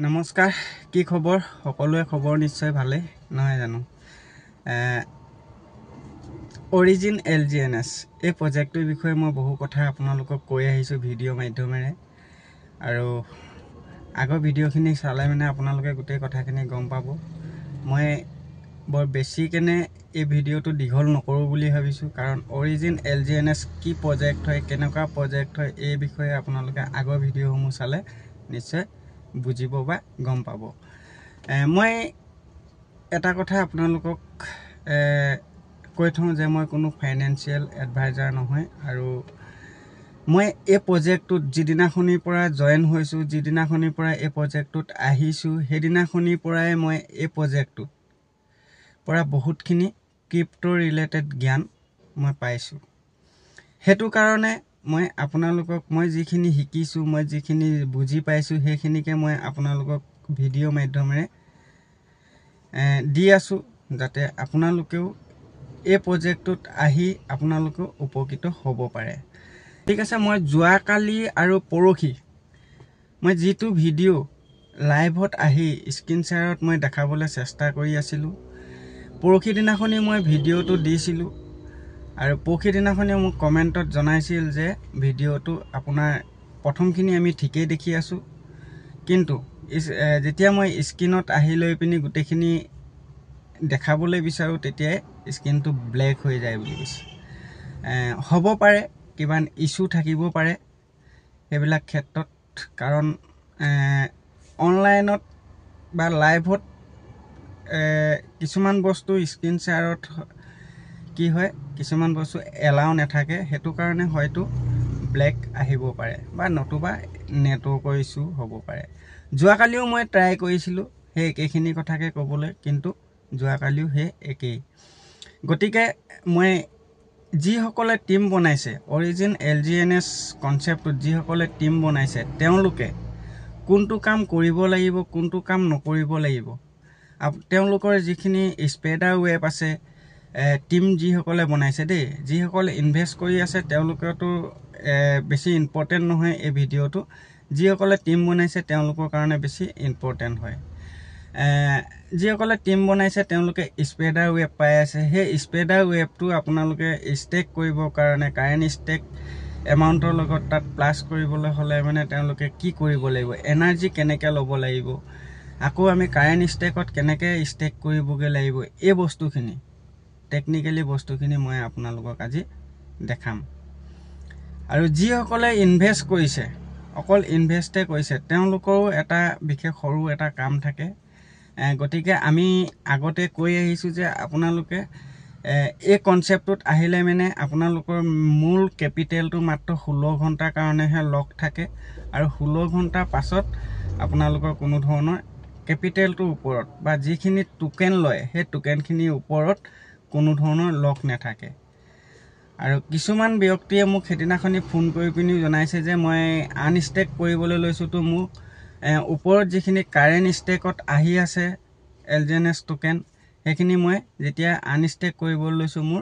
নমস্কাৰ কি খবৰ সকলোৱে খবৰ নিশ্চয় ভালে নহয় জানো অৰিজিন এলজিএনএছ এই প্ৰজেক্টৰ বিষয়ে মই বহু কথা আপোনালোকক কৈ আহিছো ভিডিঅ' মাধ্যমেৰে আৰু আগৰ ভিডিঅ'খিনি চালে মানে আপোনালোকে গোটেই কথাখিনি গম পাব মই বৰ বেছি কেনে এই ভিডিঅ'টো দীঘল নকৰো বুলি ভাবিছো কাৰণ অৰিজিন এলজিএনএছ কি প্ৰজেক্ট হয় কেনেকুৱা প্ৰজেক্ট হয় এই বিষয়ে আপোনালোকে আগৰ ভিডিঅ'সমূহ চালে নিশ্চয় বুজিব বা গম পাব মই এটা কথা আপোনালোকক কৈ থওঁ যে মই কোনো ফাইনান্সিয়েল এডভাইজাৰ নহয় আৰু মই এই প্ৰজেক্টটোত যিদিনাখনিৰ পৰা জয়েন হৈছো যিদিনাখনিৰ পৰা এই প্ৰজেক্টটোত আহিছো সেইদিনাখনিৰ পৰাই মই এই প্ৰজেক্টটোত পৰা বহুতখিনি ক্ৰিপ্টো ৰিলেটেড জ্ঞান মই পাইছো হেতু কাৰণে মই আপোনালোকক মই যিখিনি শিকিছো মই যিখিনি বুজি পাইছো সেইখিনিকে মই আপোনালোকক ভিডিঅ' মাধ্যমেৰে দি আছো যাতে আপোনালোকেও এই প্ৰজেক্টটোত আহি আপোনালোকে উপকৃত হ'ব পাৰে ঠিক আছে মই যোৱাকালি আৰু পৰখি মই যিটো ভিডিঅ' লাইভত আহি স্ক্ৰীন শেয়াৰত মই দেখাবলৈ চেষ্টা কৰি আছিলো পৰখি দিনাখনি মই ভিডিঅ'টো দিছিলো আৰু পৰখি দিনাখনি মোক কমেন্টত জনাইছিল যে ভিডিঅ'টো আপোনাৰ প্ৰথমখিনি আমি ঠিকই দেখি আছো কিন্তু যেতিয়া মই স্ক্ৰীনত আহি লৈ পিনি গুটেখিনি দেখাবলৈ বিচাৰো তেতিয়া স্ক্ৰীনটো ব্লেক হৈ যায় বুলি কৈছে হ'ব পাৰে কিবা ইস্যু থাকিব পাৰে হেবিলাক ক্ষেত্ৰত কাৰণ অনলাইনত বা লাইভত কিছুমান বস্তু স্ক্ৰীন শেয়াৰত কি হয় কিছুমান বস্তু এলাও নাথাকে হেতু কাৰণে হয়তো ব্লেক আহিব পাৰে বা নতুবা নেটৱৰ্কৰ ইস্যু হ'ব পাৰে যোৱাকালিও মই ট্ৰাই কৰিছিলো হে একেখিনি কথাকে ক'বলৈ কিন্তু যোৱাকালিও হে একেই গতিকে মই যি সকলে টিম বনাইছে অৰিজিন এলজিএনএছ কনসেপ্টত যি সকলে টিম বনাইছে তেওঁলোকে কোনটো কাম কৰিব লাগিব কোনটো কাম নকৰিব লাগিব তেওঁলোকৰ যিখিনি স্পেডাৰ ৱেব আছে টিম যি সকলে বনাইছে দেই যি সকলে ইনভেস্ট কৰি আছে তেওঁলোকৰটো বেছি ইম্পৰ্টেন্ট নহয় এই ভিডিঅ'টো যি সকলে টিম বনাইছে তেওঁলোকৰ কাৰণে বেছি ইম্পৰ্টেন্ট হয় যি সকলে টিম বনাইছে তেওঁলোকে স্পেডাৰ ৱেব পাই আছে হে স্পেডাৰ ৱেবটো আপোনালোকে ষ্টেক কৰিবৰ কাৰণে কাৰেন্ট ষ্টেক এমাউন্টৰ লগত তাত প্লাস কৰিবলৈ হলে মানে তেওঁলোকে কি কৰিব লাগিব এনাৰ্জি কেনেকৈ ল'ব লাগিব আকৌ আমি কাৰেন্ট ষ্টেকত কেনেকৈ ষ্টেক কৰিবগে লাগিব এই বস্তুখিনি টেকনিক্যালি বস্তুখিনি মই আপোনালোকক আজি দেখাম আৰু যি সকলে ইনভেস্ট কৰিছে অকল ইনভেষ্টে কৰিছে তেওঁলোকৰো এটা বিশেষ সৰু এটা কাম থাকে গতিকে আমি আগতে কৈ আহিছো যে আপোনালোকে এই কনসেপ্টত আহিলে মানে আপোনালোকৰ মূল ক্যাপিটেলটো মাত্ৰ 16 ঘণ্টাৰ কাৰণেহে লক থাকে আৰু 16 ঘণ্টাৰ পাছত আপোনালোকৰ কোনো ধৰণৰ ক্যাপিটেলটো ওপৰত বা যিখিনি টোকেন লয় সেই টোকেনখিনিৰ ওপৰত কোনো ধৰণৰ লক নাথাকে আৰু কিছুমান ব্যক্তিয়ে মোক হেদিনাখনি ফোন কৰি পিনি জনাইছে যে মই আনষ্টেক কৰিবলৈ লৈছো তো মোক ওপৰত যিখিনি কাৰেন্ট ষ্টেকত আহি আছে এলজিএনএছ টোকেন হেখিনি মই যেতিয়া আনষ্টেক কৰিবলৈ লৈছো মোৰ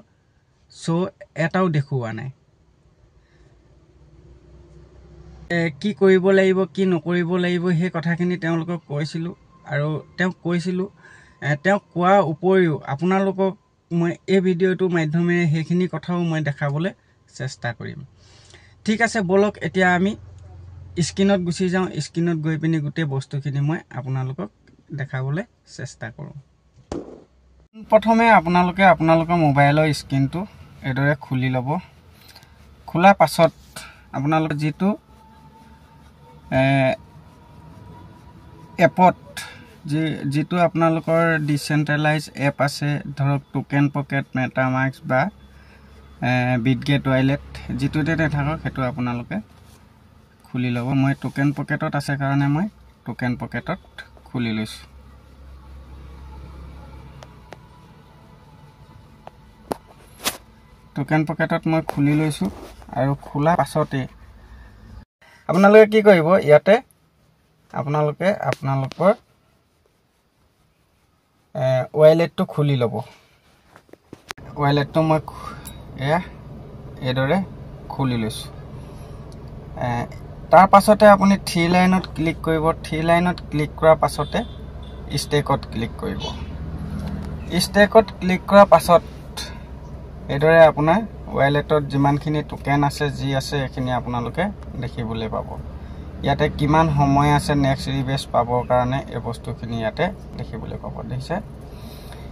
সো এটাও দেখুৱা নাই কি কৰিব লাগিব কি নকৰিব লাগিব হে কথাখিনি তেওঁলোকক কৈছিলো আৰু তেওঁ কৈছিলো তেওঁ কোৱা উপৰিও আপোনালোকক মই এই ভিডিঅ'টোৰ মাধ্যমেৰে হেখিনি কথাও মই দেখাবলৈ চেষ্টা কৰিম ঠিক আছে বলক এতিয়া আমি স্ক্ৰীনত গুচি যাওঁ স্ক্ৰীনত গৈ পিনি গোটেই বস্তুখিনি মই আপোনালোকক দেখাবলৈ চেষ্টা কৰো প্ৰথমে আপোনালোকে আপোনালোকৰ মোবাইলৰ স্ক্ৰীনটো এদৰে খুলি ল'ব খোলা পাছত আপোনালোক যেটো এপত যেটো আপোনালোকৰ ডিসেন্ট্ৰেলাইজ এপ আছে ধৰক টোকেন পকেট মেটামাস্ক বা বিটগেট ওয়ালেট যেটোতে নাথাকক হেতু আপোনালোকে খুলি ল'ব মই টোকেন পকেটত আছে কাৰণে মই টোকেন পকেটত খুলি লৈছো টোকেন পকেটত মই খুলি লৈছো আৰু খোলা পাছতে আপোনালোকে কি কৰিব ইয়াতে আপোনালোকে আপোনালোকৰ ওয়ালেটটো খুলি ল'ব ওয়ালেটটো মই এদৰে খুলি লৈছো তাৰ পাছতে আপুনি 3 লাইনত ক্লিক কৰিব 3 লাইনত ক্লিক কৰাৰ পাছতে ষ্টেকত ক্লিক কৰিব ষ্টেকত ক্লিক কৰাৰ পাছত এদৰে আপোনাৰ ওয়ালেটত যিমানখিনি টোকেন আছে যি আছে এখিনি আপোনালোকে দেখিবলৈ পাব ইয়াতে কিমান সময় আছে নেক্সট ৰিবেস পাবৰ কাৰণে এই বস্তুখিনি ইয়াতে দেখিবলৈ পাব দেখিছে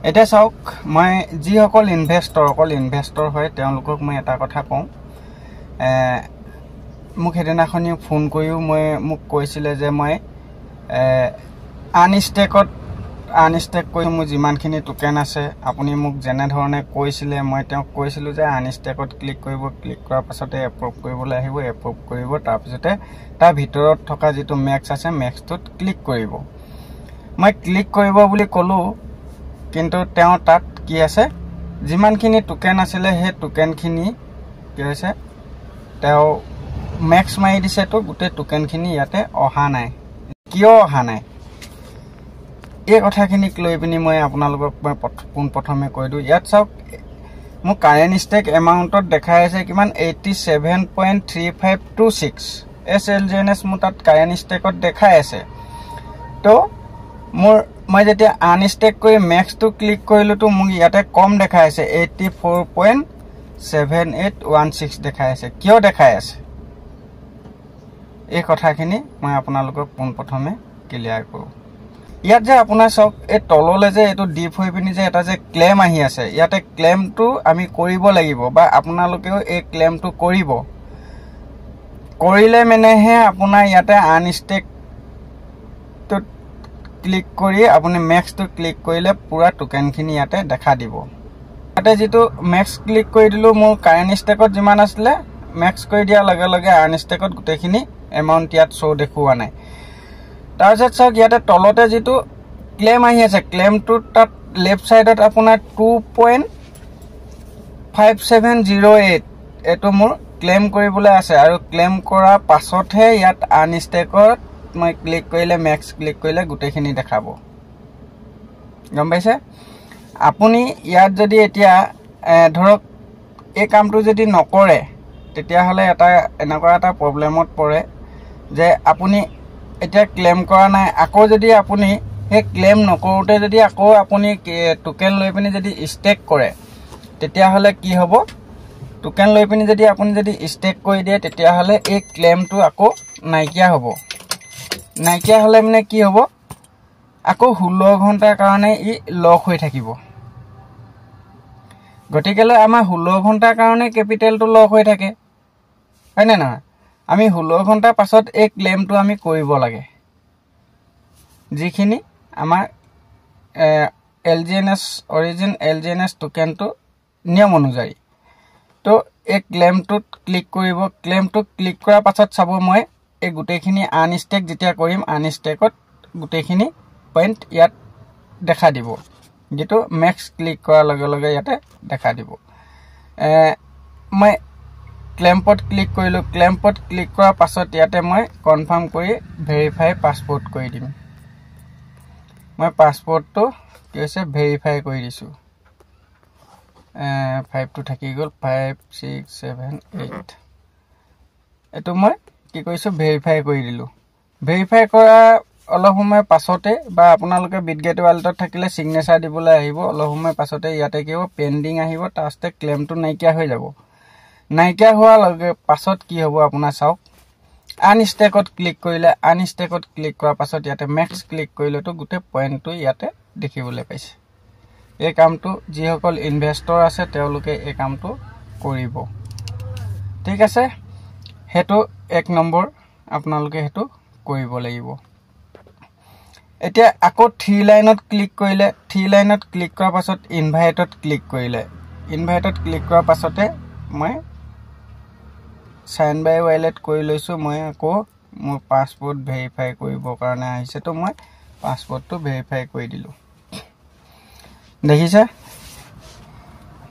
এটা চাওক মই যি সকল ইনভেস্টৰ হয় তেওঁলোকক মই এটা কথা কওঁ মোক হেদিনাখনি ফোন কৰিও মই মোক কৈছিলে যে মই আনষ্টেক কৰি মোৰ যিমানখিনি টোকেন আছে আপুনি মোক যেনে ধৰণে কৈছিলে মই তেওঁক কৈছিলো যে আনষ্টেকত ক্লিক কৰিব ক্লিক কৰাৰ পাছতে এপ্ৰুভ কৰিবলৈ আহিব এপ্ৰুভ কৰিব তাৰ পিছতে তাৰ ভিতৰত থকা যেটো ম্যাক্স আছে ম্যাক্সটোত ক্লিক কৰিব মই ক্লিক কৰিব বুলি কলো কিন্তু তেওঁ তাত কি আছে যিমানখিনি টোকেন আছিল হে টোকেনখিনি কি হৈছে তেওঁ ম্যাক্স মাৰি দিছে তো গুটে টোকেনখিনি ইয়াতে অহা নাই কিয় অহা নাই এই কথাখিনিক লৈ পিনি মই আপোনালোকক মই প্ৰথমে কৈ দিও ইয়াত চাওক মোৰ কাৰেন্ট ষ্টেক এমাউন্টত দেখাই আছে কিমান 87.3526 SLJNS মোৰ তাত কাৰেন্ট ষ্টেকত দেখাই আছে তো মোৰ মই যেতিয়া আনষ্টেক কৰি ম্যাক্স টু ক্লিক কৰিলো তো মোক ইয়াতে কম দেখাই আছে 84.7816 দেখাই আছে কিয় দেখাই আছে এই কথাখিনি মই আপোনালোকক প্ৰথমে ক্লিয়াৰ কৰো ইয়াত যে আপোনাৰ সব এই তললে যে এটো ডিপ হৈ পিনি যে এটা যে ক্লেম আহি আছে ইয়াতে ক্লেমটো আমি কৰিব লাগিব বা আপোনালোকেও এই ক্লেমটো কৰিব কৰিলে মানেহে আপোনাৰ ইয়াতে আনষ্টেক তো ক্লিক কৰি আপুনি ম্যাক্স টু ক্লিক কৰিলে পুৰা টোকেনখিনি ইয়াতে দেখা দিব ইয়াতে যেটো ম্যাক্স ক্লিক কৰি দিলো মোৰ কাৰেন্ট ষ্টেকত যিমান আছিল ম্যাক্স কৰি দিয়া লগে লগে আনষ্টেকত গুটেখিনি এমাউন্ট ইয়াত শো দেখুৱা নাই তাৰছত চাওক ইয়াতে তলতে যেটো ক্লেম আহি আছে ক্লেমটো তাত লেফট সাইডত আপোনাৰ 2.5708 এটো মোৰ ক্লেম কৰিবলৈ আছে আৰু ক্লেম কৰা পাছতহে ইয়াত আনষ্টেকত মই ক্লিক কৰিলে ম্যাক্স ক্লিক কৰিলে গুটেখিনি দেখাব গম পাইছে আপুনি ইয়াত যদি এতিয়া ধৰক এই কামটো যদি নকৰে তেতিয়া হলে এটা এনেকুৱা এটা প্ৰবলেমত পৰে যে আপুনি এটা ক্লেম কৰা নাই আকৌ যদি আপুনি হে ক্লেম নকৰোতে যদি আকৌ আপুনি টোকেন লৈ পিনি যদি ষ্টেক কৰে তেতিয়া হলে কি হ'ব টোকেন লৈ পিনি যদি আপুনি যদি ষ্টেক কৰি দিয়ে তেতিয়া হলে এই ক্লেমটো আকৌ নাইকিয়া হ'ব নাইকিয়া হলে মানে কি হ'ব আকৌ 16 ঘণ্টাৰ কাৰণে ই লক হৈ থাকিব গটিকেলে আমাৰ 16 ঘণ্টাৰ কাৰণে ক্যাপিটেলটো লক হৈ থাকে হয় না আমি 16 ঘণ্টা পাছত এই ক্লেমটো আমি কৰিব লাগে যিখিনি আমাৰ LJNS অৰিজিন LJNS টোকেনটো নিয়ম অনুযায়ী তো এই ক্লেমটো ক্লিক কৰিব ক্লেমটো ক্লিক কৰাৰ পাছত চাব মই এই গুটেখিনি আনষ্টেক যেতিয়া কৰিম আনষ্টেকত গুটেখিনি পইণ্ট ইয়াত দেখা দিব যেটো ম্যাক্স ক্লিক কৰাৰ লগে লগে ইয়াতে দেখা দিব মই ক্লেম্পত ক্লিক কৰিলো ক্লেম্পত ক্লিক কৰাৰ পাছত ইয়াতে মই কনফাৰ্ম কৰি ভেৰিফাই পাসপোৰ্ট কৰি দিম মই পাসপোৰ্টটো কি হৈছে ভেৰিফাই কৰি দিছো 5 টো থাকি গল 5 6 7 8 এটো মই কি কৈছো ভেৰিফাই কৰি দিলো ভেৰিফাই কৰা অলপ সময় পাছতে বা আপোনালোকে বিটগেট ওয়ালেটত থাকিলে সিগনেচাৰ দিবলৈ আহিব অলপ সময় পাছতে ইয়াতে কিও পেন্ডিং আহিব তাতে ক্লেমটো নাইকিয়া হৈ যাব নাইকিয়া হোৱা লগে পাছত কি হ'ব আপোনাৰ চাওক আনষ্টেকত ক্লিক কৰিলে আনষ্টেকত ক্লিক কৰাৰ পাছত ইয়াতে ম্যাক্স ক্লিক কৰিলে তো গুটে পইণ্টটো ইয়াতে দেখিবলৈ পাইছে এই কামটো যি সকল ইনভেস্টৰ আছে তেওঁলোকে এই কামটো কৰিব ঠিক আছে হেতু এক নম্বৰ আপোনালোকে হেতু কৰিব লাগিব এতিয়া আকৌ 3 লাইনত ক্লিক কৰিলে 3 লাইনত ক্লিক কৰাৰ পাছত ইনভাইটত ক্লিক কৰিলে ইনভাইটত ক্লিক কৰাৰ পাছতে মই সাইন বাই ওয়ালেট কৰি লৈছো মই আকৌ মোৰ পাসপোৰ্ট ভেৰিফাই কৰিবৰ কাৰণে আহিছে তো মই পাসপোৰ্টটো ভেৰিফাই কৰি দিলো দেখিছে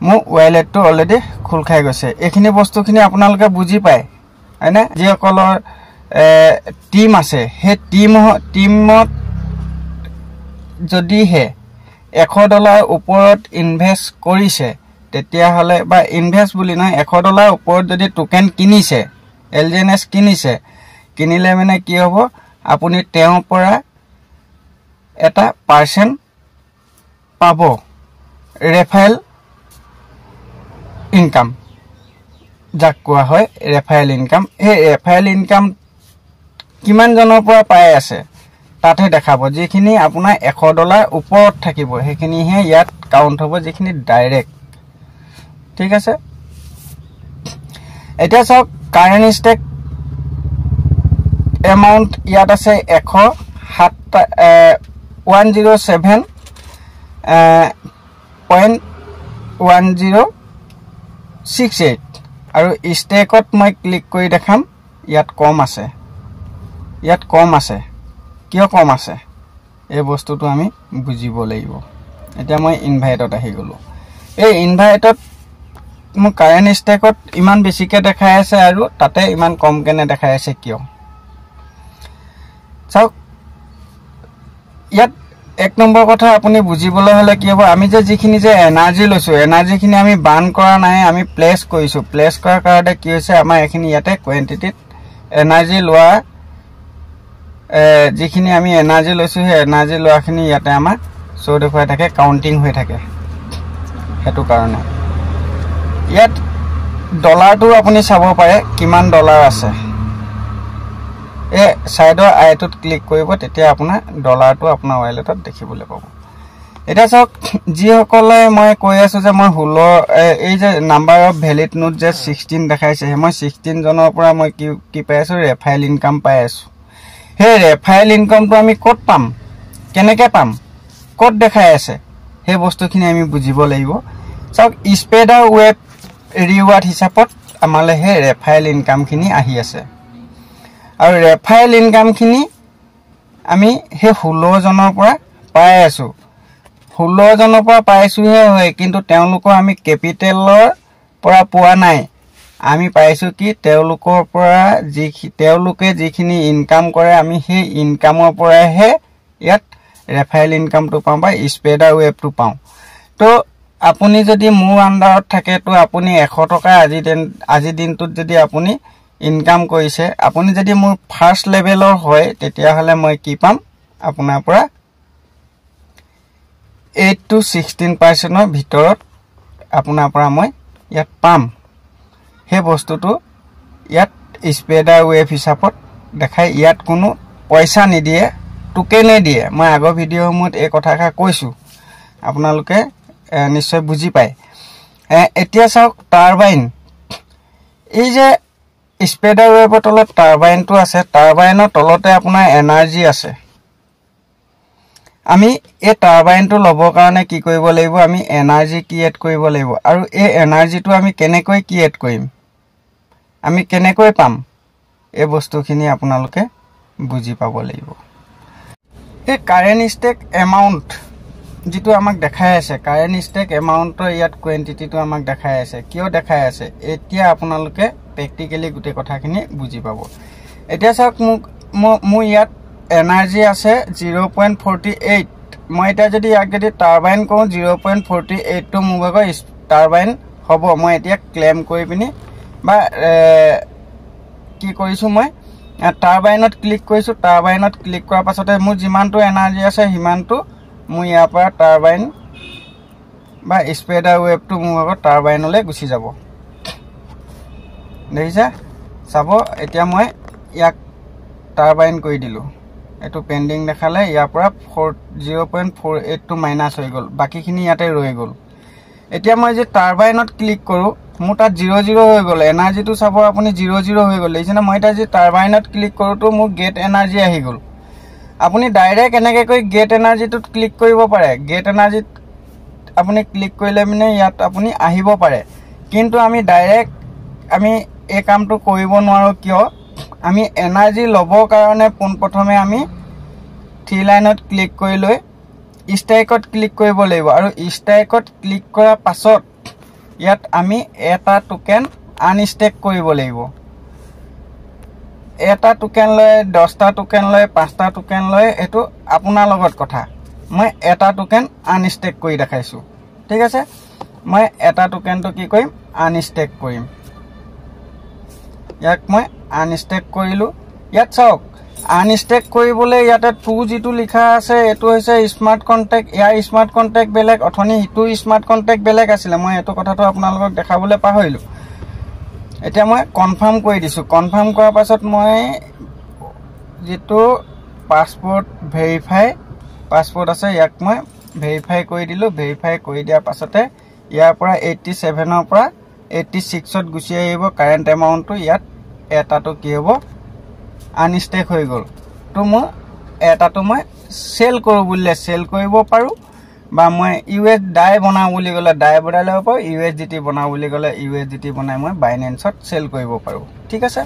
মোৰ ওয়ালেটটো অলৰেডি খুল খাই গৈছে এইখিনি বস্তুখিনি আপোনালোকে বুজি পায় হয়নে যে কলৰ টিম আছে হে টিমত যদি হে $100 ওপৰত ইনভেস্ট কৰিছে তেতিয়া হলে বা ইনভেস্ট বুলি নহয় $100 ওপৰত যদি টোকেন কিনিছে LJNS কিনিছে কিনিলে মানে কি হ'ব আপুনি তেওঁৰ পৰা এটা পাৰ্চেন্ট পাব ৰেফাৰেল ইনকাম যাক কোৱা হয় ৰেফাৰেল ইনকাম এই ৰেফাৰেল ইনকাম কিমান জনৰ পৰা পাই আছে তাতে দেখাব যিখিনি আপোনাৰ $100 ওপৰত থাকিব সেইখিনিহে ইয়াত কাউন্ট হ'ব যিখিনি ডাইৰেক্ট ঠিক আছে এটা চাওক কাৰেন্ট ষ্টেক এমাউন্ট ইয়াত আছে 107.1068 আৰু ষ্টেকত মই ক্লিক কৰি দেখাম ইয়াত কম আছে কিয় কম আছে এই বস্তুটো আমি বুজিব লাগিব এতিয়া মই ইনভাইটত আহি গলো এই ইনভাইটত মোৰ কাৰেন্ট ষ্টেকত ইমান বেছিকে দেখাই আছে আৰু তাতে ইমান কম কেনে দেখাই আছে কিয় চাওক ইয়াত এক নম্বৰ কথা আপুনি বুজিবলৈ হলে কি হ'ব আমি যে যিখিনি যে এনাৰ্জি লৈছো এনাৰ্জিখিনি আমি বাৰ্ন কৰা নাই আমি প্লেস কৰিছো প্লেস কৰাৰ কাৰণে কি হৈছে আমাৰ এখিনি ইয়াতে কোৱান্টিটিত এনাৰ্জি লোৱা যিখিনি আমি এনাৰ্জি লৈছো হে এনাৰ্জি লোৱাখিনি ইয়াতে আমাৰ শো দেখুৱাই থাকে কাউন্টিং হৈ থাকে হেতু কাৰণে ইয়াত ডলাৰটো আপুনি চাব পাৰে কিমান ডলাৰ আছে এ সাইডৰ আইটোত ক্লিক কৰিব তেতিয়া আপোনাৰ ডলাৰটো আপোনাৰ ওয়ালেটত দেখিবলৈ পাব এটা চাওক যি সকলে মই কৈ আছো যে মই 16 এই যে নাম্বাৰ অফ ভ্যালিড নোট যে 16 দেখাইছে মই 16 জনৰ পৰা মই কি পাই আছো ৰেফাৰেল ইনকাম পাই আছো হে ৰেফাৰেল ইনকামটো আমি ক'ত পাম কেনেকৈ পাম ক'ত দেখাই আছে হে বস্তুখিনি আমি বুজিব লাগিব চাওক স্পেডাৰ ৱেব ৰিৱাৰ্ড হিচাপত আমালে হে ৰেফাৰেল ইনকামখিনি আহি আছে আৰু ৰেফাৰেল ইনকামখিনি আমি হে 16 জনৰ পৰা পাই আছো 16 জনৰ পৰা পাইছো হে হয় কিন্তু তেওঁলোকৰ আমি কেপিটেলৰ পৰা পোৱা নাই আমি পাইছো কি তেওঁলোকৰ পৰা তেওঁলোকে যিখিনি ইনকাম কৰে আমি হে ইনকামৰ পৰা হে ইয়াত ৰেফাৰেল ইনকামটো পাওঁ বা স্পেডাৰ ৱেবটো পাওঁ তো আপুনি যদি মোৰ আন্ডাৰত থাকে তো আপুনি 100 টকা আজি দিনটোত যদি আপুনি ইনকাম কৰিছে আপুনি যদি মোৰ ফাৰ্স্ট লেভেলৰ হয় তেতিয়া হলে মই কি পাম আপোনাৰ পৰা 8 to 16% ৰ ভিতৰত আপোনাৰ পৰা মই ইয়াত পাম হে বস্তুটো ইয়াত স্পেডাৰ ৱেব হিচাপত দেখাই ইয়াত কোনো পইচা নিদিয়ে টোকেনে দিয়ে মই আগৰ ভিডিঅ'সমূহত এই কথাকা কৈছো আপোনালোকে নিশ্চয় বুজি পায় এতিয়া চাওক টাৰবাইন এই যে স্পেডাৰ ৱেবৰ তলত টাৰবাইনটো আছে টাৰবাইনৰ তলতে আপোনাৰ এনাৰ্জি আছে আমি এই টাৰবাইনটো লবৰ কাৰণে কি কৰিব লাগিব আমি এনাৰ্জি ক্ৰিয়েট কৰিব লাগিব আৰু এই এনাৰ্জিটো আমি কেনেকৈ ক্ৰিয়েট কৰিম আমি কেনেকৈ পাম এই বস্তুখিনি আপোনালোকে বুজি পাব লাগিব এই কাৰেন্ট ষ্টেক এমাউন্ট যেটো আমাক দেখাই আছে কাৰেন্ট ষ্টেক এমাউন্টৰ ইয়াত কোৱান্টিটিটো আমাক দেখাই আছে কিয় দেখাই আছে এতিয়া আপোনালোকে প্ৰ্যাকটিক্যালি গুটে কথাখিনি বুজি পাব এতিয়া চাওক মু ইয়াত এনাৰ্জি আছে 0.48 মই এটা যদি ইয়াক যদি টাৰবাইন কও 0.48 টো মুভাগ টাৰবাইন হ'ব মই এতিয়া ক্লেম কৰি পিনি বা কি কৰিছো মই টাৰবাইনত ক্লিক কৰিছো টাৰবাইনত ক্লিক কৰাৰ পাছতে মোৰ যিমানটো এনাৰ্জি আছে হিমানটো মই ইয়াৰ পৰা টাৰবাইন বা স্পেডাৰ ৱেবটো মুভাগ টাৰবাইনলৈ গুছি যাব দেখিছা চাব এতিয়া মই ইয়াক টাৰবাইন কৰি দিলো এটো পেন্ডিং দেখালে ইয়াৰ পৰা 0.48 টো মাইনাস হৈ গল বাকিখিনি ইয়াতে ৰৈ গল এতিয়া মই যে টাৰবাইনত ক্লিক কৰো মোৰ তাত 00 হৈ গল এনাৰ্জিটো চাব আপুনি 00 হৈ গল এইজনা মই এটা যে টাৰবাইনত ক্লিক কৰো তো মোৰ গেট এনাৰ্জি আহি গল আপুনি ডাইৰেক্ট এনেকৈ কৈ গেট এনাৰ্জিটোত ক্লিক কৰিব পাৰে গেট এনাৰ্জিত আপুনি ক্লিক কৰিলে মানে ইয়াত আপুনি আহিব পাৰে কিন্তু আমি ডাইৰেক্ট আমি এই কামটো কৰিব নোৱাৰো কিয় আমি এনাৰ্জি লবৰ কাৰণে পোনপ্ৰথমে আমি 3 লাইনত ক্লিক কৰি লৈ ষ্টেকত ক্লিক কৰিব লাগিব আৰু ষ্টেকত ক্লিক কৰাৰ পাছত ইয়াত আমি এটা টোকেন আনষ্টেক কৰিব লাগিব এটা টোকেন লৈ 10টা টোকেন লৈ 5টা টোকেন লৈ এটো আপোনাৰ লগত কথা মই এটা টোকেন আনষ্টেক কৰি দেখাইছো ঠিক আছে মই এটা টোকেনটো কি কৰিম আনষ্টেক কৰিম ইয়াক মই আনষ্টেক কৰিলো ইয়াত চাওক আনষ্টেক কৰিবলৈ ইয়াতে 2 যিটো লিখা আছে এটো হৈছে স্মাৰ্ট কন্টেক্ট ইয়াৰ স্মাৰ্ট কন্টেক্ট বেলেগ অথনি হিটো স্মাৰ্ট কন্টেক্ট বেলেগ আছিল মই এটো কথাটো আপোনালোকক দেখাবলৈ পাহৰিলো এতিয়া মই কনফাৰ্ম কৰি দিছো কনফাৰ্ম কৰাৰ পাছত মই যেটো পাসপোৰ্ট ভেৰিফাই পাসপোৰ্ট আছে ইয়াক মই ভেৰিফাই কৰি দিলো ভেৰিফাই কৰি দিয়াৰ পাছতে ইয়াৰ পৰা 87 ৰ পৰা 86 ত গুছি আহিব কাৰেন্ট এমাউন্টটো ইয়াত এটাটো কি হ'ব আনষ্টেক হৈ গল তো মই এটাটো মই সেল কৰো বুলিলে সেল কৰিব পাৰো বা মই ইউএস ডাই বনাও বুলি গলে ডাই বনাই লব পাৰো ইউএসডিটি বনাও বুলি গলে ইউএসডিটি বনাই মই বাইনেন্সত সেল কৰিব পাৰো ঠিক আছে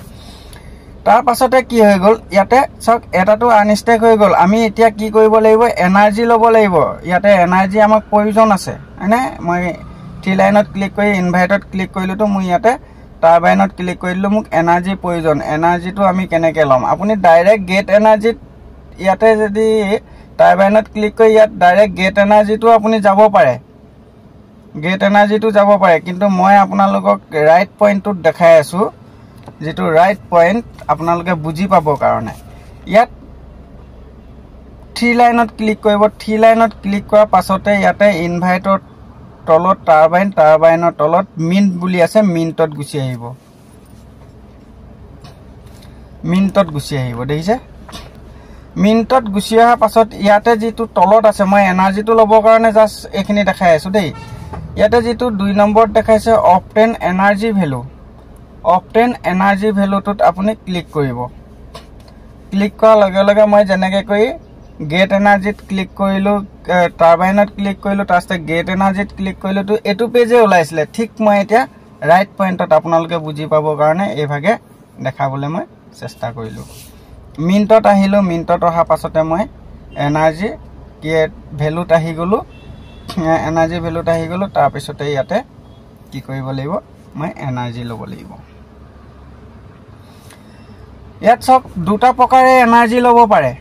তাৰ পাছতে কি হৈ গল ইয়াতে সক এটাটো আনষ্টেক হৈ গল আমি এতিয়া কি কৰিব লাগিব এনাৰ্জি লব লাগিব ইয়াতে এনাৰ্জি আমাক প্ৰয়োজন আছে মানে মই থ্ৰী লাইনত ক্লিক কৰি ইনভাইটত ক্লিক কৰিলো তো মই ইয়াতে টাৰবাইনত ক্লিক কৰিলো মোক এনাৰ্জি প্ৰয়োজন এনাৰ্জিটো আমি কেনেকৈ লম আপুনি ডাইৰেক্ট গেট এনাৰ্জি ইয়াতে যদি টাৰবাইনত ক্লিক কৰি ইয়াত ডাইৰেক্ট গেট এনাৰ্জিটো আপুনি যাব পাৰে গেট এনাৰ্জিটো যাব পাৰে কিন্তু মই আপোনালোকক ৰাইট পইণ্টটো দেখাই আছো যেটো ৰাইট পইণ্ট আপোনালোকে বুজি পাব কাৰণে ইয়াত থ্ৰী লাইনত ক্লিক কৰিব থ্ৰী লাইনত ক্লিক কৰাৰ পাছতে ইয়াতে ইনভাইটৰ তলত টাৰবাইনৰ তলত মিন্ট বুলি আছে মিন্টত গুছি আহিব দেখিছে মিন্টত গুছি অহাৰ পাছত ইয়াতে যেটো তলত আছে মই এনাৰ্জিটো লব কাৰণে জাস্ট এখিনি দেখাই আছো দেই ইয়াতে যেটো 2 নম্বৰত দেখাইছে অপটেন এনাৰ্জি ভ্যালু অপটেন এনাৰ্জি ভ্যালুটোত আপুনি ক্লিক কৰিব ক্লিক কৰাৰ লগে লগে মই যেনেকৈ কৰি গেট এনাৰ্জিত ক্লিক কৰিলো টাৰবাইনত ক্লিক কৰিলো তাৰপিছত গেট এনাৰ্জিত ক্লিক কৰিলো তো এটো পেজে ওলাইছিলে ঠিক মই এতিয়া ৰাইট পইণ্টত আপোনালোকে বুজি পাবৰ কাৰণে এই ভাগে দেখাবলৈ মই চেষ্টা কৰিলো মিন্টত আহিলো মিন্টত অহা পাছতে মই এনাৰ্জি কি ভ্যালুত আহি গলো এনাৰ্জি ভ্যালুত আহি গলো তাৰ পিছতে ইয়াতে কি কৰিব লাগিব মই এনাৰ্জি লব লাগিব ইয়াত সব দুটা প্ৰকাৰে এনাৰ্জি লব পাৰে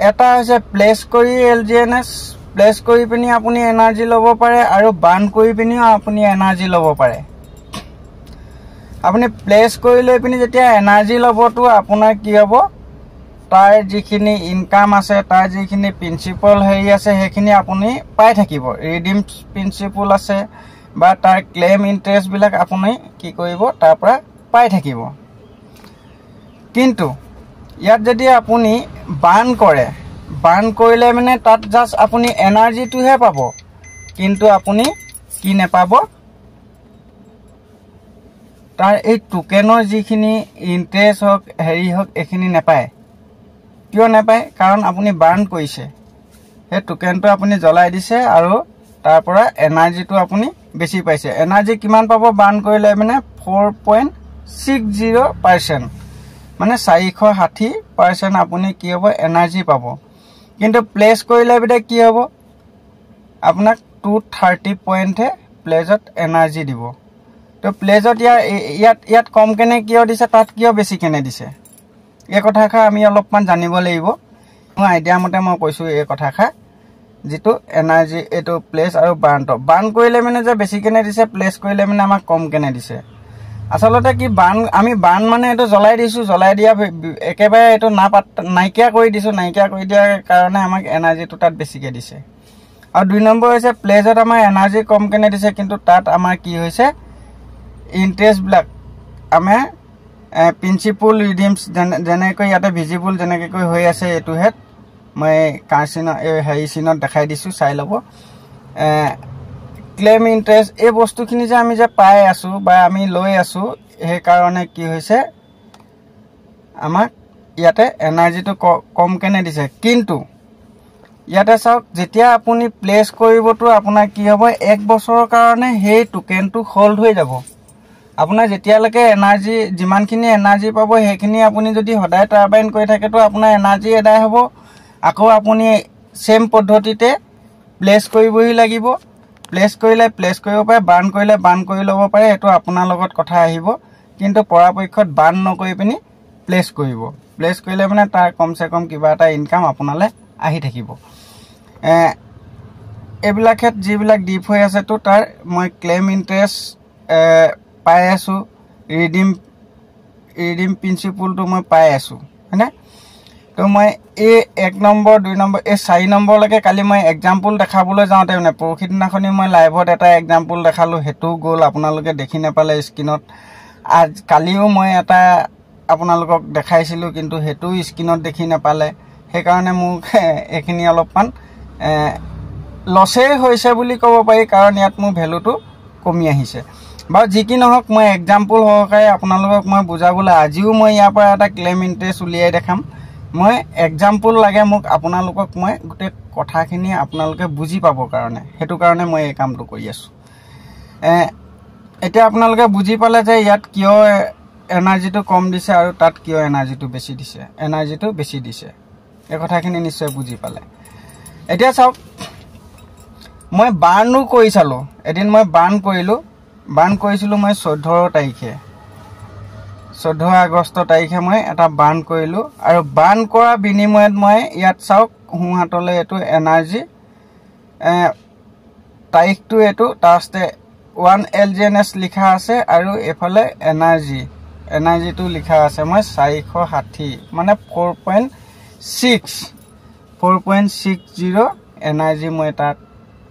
এটা হৈছে প্লেস কৰি এলজিএনএস প্লেস কৰি পিনি আপুনি এনাৰ্জি লব পাৰে আৰু বাৰ্ন কৰি পিনিও আপুনি এনাৰ্জি লব পাৰে আপুনি প্লেস কৰি লৈ পিনি যেতিয়া এনাৰ্জি লবটো আপোনাৰ কি হ'ব তাৰ যিখিনি ইনকাম আছে তাৰ যিখিনি প্ৰিন্সিপল হেৰি আছে সেইখিনি আপুনি পাই থাকিব ৰিডিম প্ৰিন্সিপল আছে বা তাৰ ক্লেম ইন্টাৰেষ্ট বিলাক আপুনি কি কৰিব তাৰ পৰা পাই থাকিব কিন্তু ইয়াত যদি আপুনি বাৰ্ন কৰিলে মানে তাত জাস্ট আপুনি এনাৰ্জিটোহে পাব কিন্তু আপুনি কি নেপাব তাৰ এই টোকেনৰ যিখিনি ইন্টাৰেষ্ট হক হেৰি হক এখিনি নেপায় কিয় নেপায় কাৰণ আপুনি বাৰ্ন কৰিছে এই টোকেনটো আপুনি জ্বলাই দিছে আৰু তাৰ পৰা এনাৰ্জিটো আপুনি বেছি পাইছে এনাৰ্জি কিমান পাব বাৰ্ন কৰিলে মানে 4.60% মানে 460% আপুনি কি হ'ব এনাৰ্জি পাব কিন্তু প্লেস কৰিলে বিতে কি হ'ব আপোনাক 230 পইণ্ট হে প্লেজত এনাৰ্জি দিব তো প্লেজত ইয়াত কম কেনে কিয় দিছে তাত কিয় বেছি কেনে দিছে এই কথাখা আমি অলপমান জানিব লাগিব মই আইডিয়া মতে মই কৈছো এই কথাখা যেটো এনাৰ্জি এটো প্লেস আৰু বাৰ্ন কৰিলে মানে যে বেছি কেনে দিছে প্লেস কৰিলে মানে আমাক কম কেনে দিছে আসলতে কি আমি বাৰ্ন মানে এটো জ্বলাই দিছো জ্বলাই দিয়া একেবাৰে এটো নাইকিয়া কৰি দিছো নাইকিয়া কৰি দিয়াৰ কাৰণে আমাক এনাৰ্জিটো তাত বেছিকে দিছে আৰু 2 নম্বৰ হৈছে প্লেজত আমাৰ এনাৰ্জি কম কেনে দিছে কিন্তু তাত আমাৰ কি হৈছে ইন্টাৰেষ্ট ব্লক আমাৰ প্ৰিন্সিপল ৰিডিমছ যেনেকৈ ইয়াতে ভিজিবল যেনেকৈ হৈ আছে এটো হেড মই কাৰ্চিন হেৰি সিনত দেখাই দিছো চাই লব ক্লেম ইন্টাৰেষ্ট এই বস্তুখিনি যে আমি যে পাই আছো বা আমি লৈ আছো এই কাৰণে কি হৈছে আমাক ইয়াতে এনাৰ্জিটো কম কেনে দিছে কিন্তু ইয়াতে চাওক যেতিয়া আপুনি প্লেস কৰিবটো আপোনাৰ কি হ'ব 1 বছৰৰ কাৰণে সেই টোকেনটো হোল্ড হৈ যাব আপোনাৰ যেতিয়ালৈকে এনাৰ্জি যিমানখিনি এনাৰ্জি পাব সেইখিনি আপুনি যদি সদায় টাৰবাইন কৰি থাকে তো আপোনাৰ এনাৰ্জি এদাই হ'ব আকৌ আপুনি সেম পদ্ধতিতে প্লেস কৰিবই লাগিব প্লেস কৰিলে প্লেস কৰিব পাৰে বাৰ্ন কৰিলে বাৰ্ন কৰি ল'ব পাৰে এটো আপোনাৰ লগত কথা আহিব কিন্তু পৰাপক্ষত বাৰ্ন নকৰি পিনি প্লেস কৰিব প্লেস কৰিলে মানে তাৰ কমসে কম কিবা এটা ইনকাম আপোনালে আহি থাকিব এবিলাকত যিবিলাক ডিপ হৈ আছে তো তাৰ মই ক্লেম ইন্টাৰেষ্ট পাই আছো ৰিডিম প্ৰিন্সিপলটো মই পাই আছো হয়নে তো মই এই 1 নম্বৰ 2 নম্বৰ এই 4 নম্বৰলৈকে কালি মই এক্সাম্পল দেখাবলৈ যাওঁতে মানে পৰখিদিনাখনি মই লাইভত এটা এক্সাম্পল দেখালো হেতু গ'ল আপোনালোকে দেখি নাপালে স্ক্ৰিনত আজ কালিও মই এটা আপোনালোকক দেখাইছিলো কিন্তু হেতু স্ক্ৰিনত দেখি নাপালে সেইকাৰণে মোক এখিনি অলপমান লছে হৈছে বুলি ক'ব পাৰি কাৰণ ইয়াত মোৰ ভ্যালুটো কমি আহিছে বা যি কি নহওক মই এক্সাম্পল সহকাৰে আপোনালোকক মই বুজাবলৈ আজিও মই ইয়াৰ পৰা এটা ক্লেম ইন্টাৰেষ্ট উলিয়াই দেখাম মই এক্সাম্পল লাগে মোক আপোনালোকক মই গুটে কথাখিনি আপোনালোকে বুজি পাবৰ কাৰণে হেতু কাৰণে মই এই কামটো কৰি আছো এতিয়া আপোনালোকে বুজি পালে যে ইয়াত কিয় এনাৰ্জিটো কম দিছে আৰু তাত কিয় এনাৰ্জিটো বেছি দিছে এই কথাখিনি নিশ্চয় বুজি পালে এতিয়া চাওক মই বাৰ্ণো কৰি চালো এদিন মই বাৰ্ণ কৰিছিলো মই 14 তাৰিখে 14 আগষ্ট তাৰিখে মই এটা বাৰ্ণ কৰিলো আৰু বাৰ্ণ কৰা বিনিময়ত মই ইয়াত চাওক হুহাতলে এটো এনাৰ্জি তাৰিখটো এটো তাস্তে 1 LGNS লিখা আছে আৰু এফালে এনাৰ্জিটো লিখা আছে মই 460 মানে 4.60 এনাৰ্জি মই তাত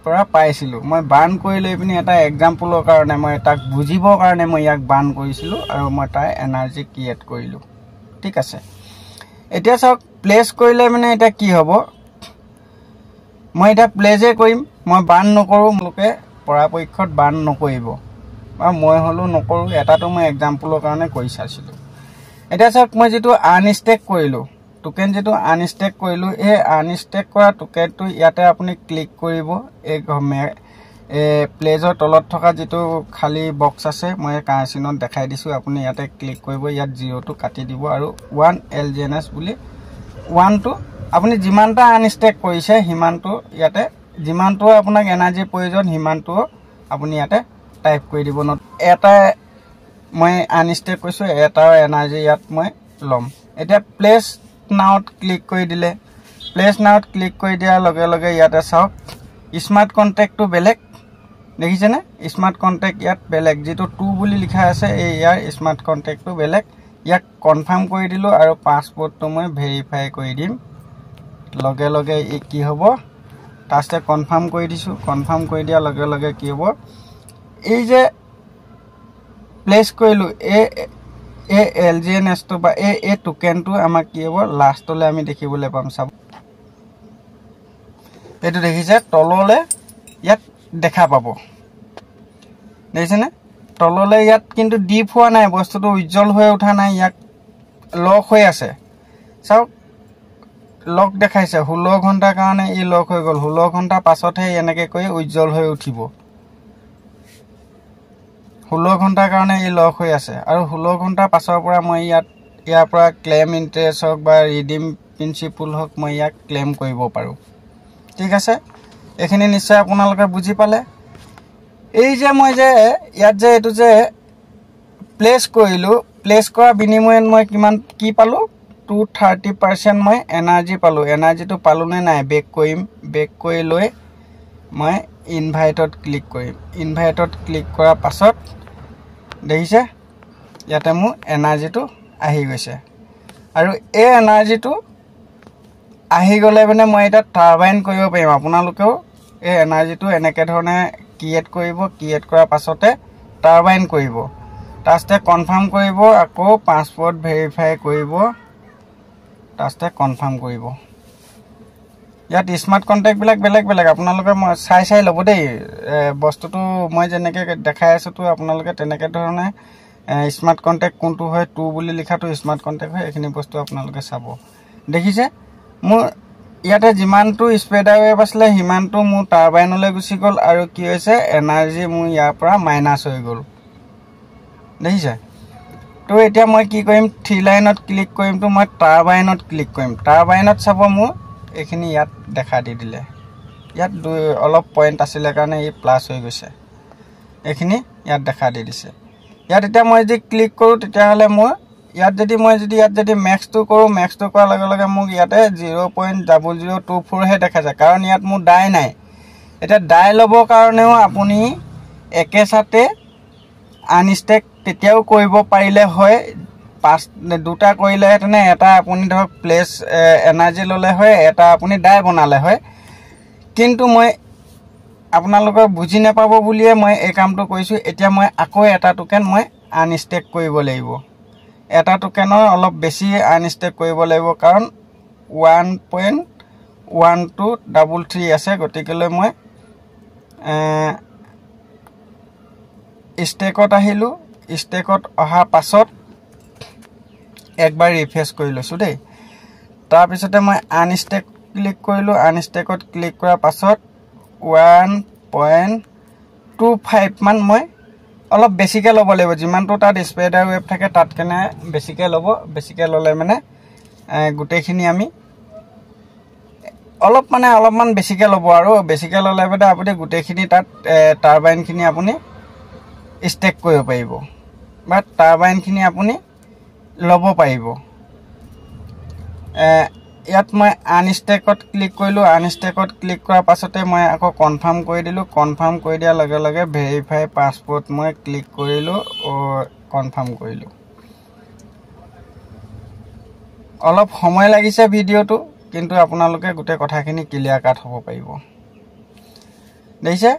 পৰা পাইছিলো মই বাৰ্ণ কৰি লৈ পিনি এটা এক্সাম্পলৰ কাৰণে মই তাক বুজিবৰ কাৰণে মই ইয়াক বাৰ্ণ কৰিছিলো আৰু মই তাৰ এনাৰ্জি ক্ৰিয়েট কৰিলো ঠিক আছে এতিয়া চাওক প্লেস কৰিলে মানে এটা কি হ'ব মই এটা প্লেজে কৰিম মই বাৰ্ণ নকৰো লোকে পৰাপক্ষত বাৰ্ণ নকৰিব বা মই হলো নকৰো এটাটো মই এক্সাম্পলৰ কাৰণে কৰি চাইছিলো এতিয়া চাওক মই যেটো আনষ্টেক কৰিলো টোকেন যেটো আনষ্টেক কৰিলো এই আনষ্টেক কৰা টোকেনটো ইয়াতে আপুনি ক্লিক কৰিব এই প্লেজৰ তলত থকা যেটো খালি বক্স আছে মই কাৰেন্সিনত দেখাই দিছো আপুনি ইয়াতে ক্লিক কৰিব ইয়াত 0 টো কাটি দিব আৰু 1 LGNS বুলি 1 টো আপুনি যিমানটা আনষ্টেক কৰিছে হিমানটো ইয়াতে যিমানটো আপোনাক এনাৰ্জি প্ৰয়োজন হিমানটো আপুনি ইয়াতে টাইপ কৰি দিব ন এটা মই আনষ্টেক কৰিছো এটাৰ এনাৰ্জি ইয়াত মই লম এতিয়া প্লেস নাওত ক্লিক কৰি দিলে প্লেস নাওত ক্লিক কৰি দিয়াৰ লগে লগে ইয়াতে চাওক স্মাৰ্ট কন্ট্যাক্টটো বেলেগ দেখিছে না স্মাৰ্ট কন্ট্যাক্ট ইয়াত বেলেগ যেটো 2 বুলি লিখা আছে এই ইয়াৰ স্মাৰ্ট কন্ট্যাক্টটো বেলেগ ইয়াক কনফাৰ্ম কৰি দিলো আৰু পাসওয়াৰ্ডটো মই ভেৰিফাই কৰি দিম লগে লগে ই কি হ'ব তাস্তে কনফাৰ্ম কৰি দিছো কনফাৰ্ম কৰি দিয়া লগে লগে কি হ'ব এই যে প্লেস কৰিলো এই LGNS তো বা এই টোকেনটো আমাক কি হ'ব লাষ্টলে আমি দেখিবলৈ পাম চাব এটো দেখিছে তললে ইয়াত দেখা পাব দেখিছে না তললে ইয়াত কিন্তু ডিপ হোৱা নাই বস্তুটো উজ্জ্বল হৈ উঠা নাই ইয়াক লক হৈ আছে চাওক লক দেখাইছে 16 ঘন্টা কাৰণে ই লক হৈ গল 16 ঘন্টা পাছতহে এনেকে কৈ উজ্জ্বল হৈ উঠিব 16 ঘন্টা কাৰণে ই লক হৈ আছে আৰু 16 ঘন্টা পাছৰ পৰা মই ইয়াৰ পৰা ক্লেম ইন্টাৰেষ্ট হক বা ৰিডিম প্ৰিন্সিপল হক মই ইয়াক ক্লেম কৰিব পাৰো ঠিক আছে এখিনি নিশ্চয় আপোনালোকে বুজি পালে এই যে মই যে ইয়াত যে এটো যে প্লেস কৰিলো প্লেস কৰা বিনিময়ত মই কিমান কি পালো 230% মই এনাৰ্জি পালো এনাৰ্জিটো পালো নে নাই বেক কৰি লৈ মই ইনভাইটত ক্লিক কৰিম ইনভাইটত ক্লিক কৰাৰ পাছত দেখিছে ইয়াতে মোৰ এনাৰ্জিটো আহি গৈছে আৰু এই এনাৰ্জিটো আহি গলে মানে মই এটা টাৰবাইন কৰিব পাৰিম আপোনালোকেও এই এনাৰ্জিটো এনেকে ধৰণে ক্ৰিয়েট কৰাৰ পাছতে টাৰবাইন কৰিব তাস্তে কনফাৰ্ম কৰিব আকৌ পাসওয়াৰ্ড ভেৰিফাই কৰিব তাস্তে কনফাৰ্ম কৰিব ইয়াত স্মাৰ্ট কন্ট্যাক্ট বিলাক বেলেগ আপোনালোকে চাই লব দেই বস্তুটো মই যেনেকে দেখাই আছো তো আপোনালোকে তেনেকে ধৰণে স্মাৰ্ট কন্ট্যাক্ট কোনটো হয় 2 বুলি লিখাটো স্মাৰ্ট কন্ট্যাক্ট হয় এখিনি বস্তু আপোনালোকে চাব দেখিছে মোৰ ইয়াতে যিমানটো স্প্ৰেডাৰ ৱেভ আছিল হিমানটো মোৰ টাৰবাইনলৈ গুছি গল আৰু কি হৈছে এনাৰ্জি মোৰ ইয়াৰ পৰা মাইনাস হৈ গল দেখিছে তো এতিয়া মই কি কৰিম 3 লাইনত ক্লিক কৰিম তো মই টাৰবাইনত ক্লিক কৰিম টাৰবাইনত চাব মোৰ এখিনি ইয়াত দেখা দি দিলে ইয়াত অলপ পইণ্ট আছিল কাৰণে ই প্লাস হৈ গৈছে এখিনি ইয়াত দেখা দি দিছে ইয়াত এতিয়া মই যদি ক্লিক কৰো তেতিয়া হলে মই ইয়াত যদি ম্যাক্স টো কৰো ম্যাক্স টো কৰাৰ লগে লগে মোক ইয়াতে 0.0024 হে দেখা যায় কাৰণ ইয়াত মোৰ ডাই নাই এটা ডাই লবৰ কাৰণেও আপুনি একেসাথে আনষ্টেক তেতিয়াও কৰিব পাৰিলে হয় পাঁচ দুটা কৰিলেহেঁতেন এটা আপুনি ধৰক প্লেচ এনাৰ্জি ল'লে হয়, এটা আপুনি ডাই বনালে হয়। কিন্তু মই আপোনালোকৰ বুজি নাপাব বুলিয়ে মই এই কামটো কৰিছোঁ। এতিয়া মই আকৌ এটা টোকেন মই আনষ্টেক কৰিব লাগিব। এটা টোকেনৰ অলপ বেছি আনষ্টেক কৰিব লাগিব, কাৰণ 1.1233 আছে। গতিকেলৈ মই ষ্টেকত আহিলোঁ। ষ্টেকত অহাৰ পাছত একবাৰ ৰিফ্ৰেছ কৰি লৈছোঁ দেই। তাৰপিছতে মই আনষ্টেক ক্লিক কৰিলোঁ। আনষ্টেকত ক্লিক কৰাৰ পাছত 1.25 মান মই অলপ বেছিকৈ ল'ব লাগিব। যিমানটো তাত স্প্ৰেডাৰ ৱেভ থাকে তাতকেনে বেছিকৈ ল'ব। বেছিকৈ ল'লে মানে গোটেইখিনি আমি অলপমান বেছিকৈ ল'ব, আৰু বেছিকৈ ল'লে মানে আপুনি গোটেইখিনি তাত টাৰবাইনখিনি আপুনি ষ্টেক কৰিব পাৰিব বা টাৰবাইনখিনি আপুনি ল'ব পাৰিব। ইয়াত মই আনষ্টেকত ক্লিক কৰিলোঁ। আনষ্টেকত ক্লিক কৰাৰ পাছতে মই আকৌ কনফাৰ্ম কৰি দিলোঁ। কনফাৰ্ম কৰি দিয়াৰ লগে লগে ভেৰিফাই পাছপোৰ্ট মই ক্লিক কৰিলোঁ, কনফাৰ্ম কৰিলোঁ। অলপ সময় লাগিছে ভিডিঅ'টো, কিন্তু আপোনালোকে গোটেই কথাখিনি ক্লিয়াৰ কাট হ'ব পাৰিব। দেখিছে,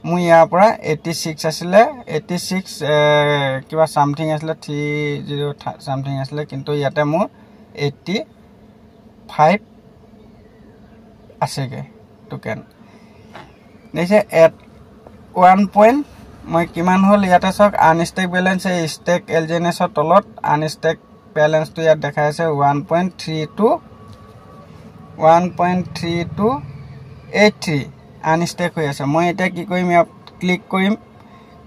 মোৰ ইয়াৰ পৰা 86 আছিলে, 86 কিবা চামথিং আছিলে, 30 চামথিং আছিলে, কিন্তু ইয়াতে মোৰ 85 আছেগৈ টোকেন। দেখিছে 1 পইণ্ট মই কিমান হ'ল ইয়াতে চাওক। আনষ্টেক বেলেঞ্চ এই ষ্টেক এলজেনেছৰ তলত আনষ্টেক বেলেঞ্চটো ইয়াত দেখাই আছে 1.3283 আনষ্টেক হৈ আছে। মই এতিয়া কি কৰিম, ইয়াত ক্লিক কৰিম,